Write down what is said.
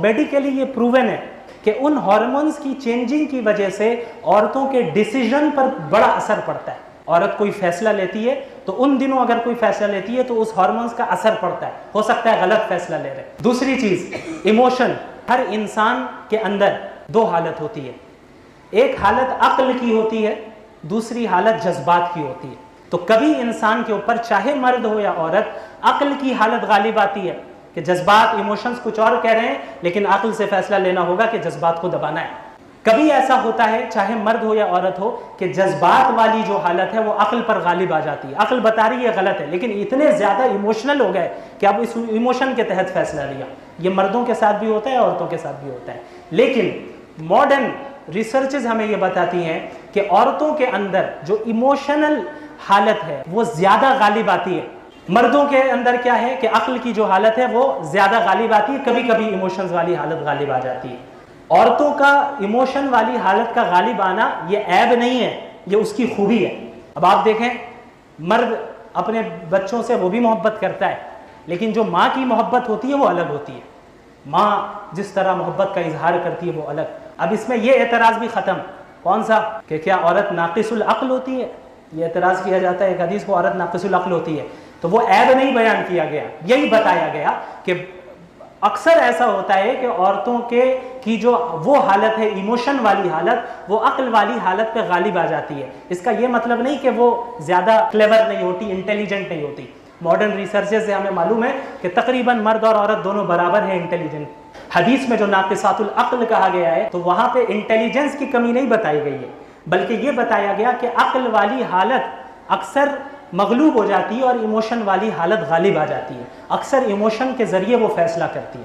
Medically یہ proven ہے کہ ان ہارمونز کی چینجنگ کی وجہ سے عورتوں کے ڈیسیژن پر بڑا اثر پڑتا ہے. عورت کوئی فیصلہ لیتی ہے تو ان دنوں اگر کوئی فیصلہ لیتی ہے تو اس ہارمونز کا اثر پڑتا ہے, ہو سکتا ہے غلط فیصلہ لے رہے. دوسری چیز ایموشن. ہر انسان کے اندر دو حالت ہوتی ہے, ایک حالت عقل کی ہوتی ہے, دوسری حالت جذبات کی ہوتی ہے. تو کبھی انسان کے اوپر چاہے مرد ہو یا عورت عقل کی حالت غالب آتی ہے کہ جذبات ایموشنز کچھ اور کہہ رہے ہیں لیکن عقل سے فیصلہ لینا ہوگا کہ جذبات کو دبانا ہے. کبھی ایسا ہوتا ہے چاہے مرد ہو یا عورت ہو کہ جذبات والی جو حالت ہے وہ عقل پر غالب آ جاتی ہے. عقل بتا رہی ہے غلط ہے لیکن اتنے زیادہ ایموشنل ہو گئے کہ اب اس ایموشن کے تحت فیصلہ لیا. یہ مردوں کے ساتھ بھی ہوتا ہے, عورتوں کے ساتھ بھی ہوتا ہے. لیکن ماڈرن ریسرچز ہمیں یہ بتاتی ہیں کہ عورتوں کے اندر جو ایموشنل حالت ہے وہ زیادہ غالب آتی ہے. مردوں کے اندر کیا ہے کہ عقل کی جو حالت ہے وہ زیادہ غالب آتی ہے, کبھی کبھی ایموشنز والی حالت غالب آ جاتی ہے. عورتوں کا ایموشن والی حالت کا غالب آنا یہ عیب نہیں ہے, یہ اس کی خوبی ہے. اب آپ دیکھیں مرد اپنے بچوں سے وہ بھی محبت کرتا ہے لیکن جو ماں کی محبت ہوتی ہے وہ الگ ہوتی ہے. ماں جس طرح محبت کا اظہار کرتی ہے وہ الگ. اب اس میں یہ اعتراض بھی ختم, کون سا, کہ کیا عورت ناقص العقل ہوتی ہے. یہ اعتراض کیا جاتا ہے ایک حدیث کو عورت ناقص العقل ہوتی ہے, تو وہ عیب نہیں بیان کیا گیا, یہی بتایا گیا کہ اکثر ایسا ہوتا ہے کہ عورتوں کی جو وہ حالت ہے ایموشن والی حالت وہ عقل والی حالت پہ غالب آ جاتی ہے. اس کا یہ مطلب نہیں کہ وہ زیادہ کلیور نہیں ہوتی, انٹیلیجنٹ نہیں ہوتی. ماڈرن ریسرچز سے ہمیں معلوم ہے کہ تقریباً مرد اور عورت دونوں برابر ہیں انٹیلیجنٹ. حدیث میں جو ناقصات العقل کہا گیا ہے تو وہاں پہ انٹیلیجنس کی کمی نہیں بتائی گئی ہے بلکہ یہ بتایا گیا کہ عقل والی حالت اکثر مغلوب ہو جاتی ہے اور ایموشن والی حالت غالب آ جاتی ہے. اکثر ایموشن کے ذریعے وہ فیصلہ کرتی ہے.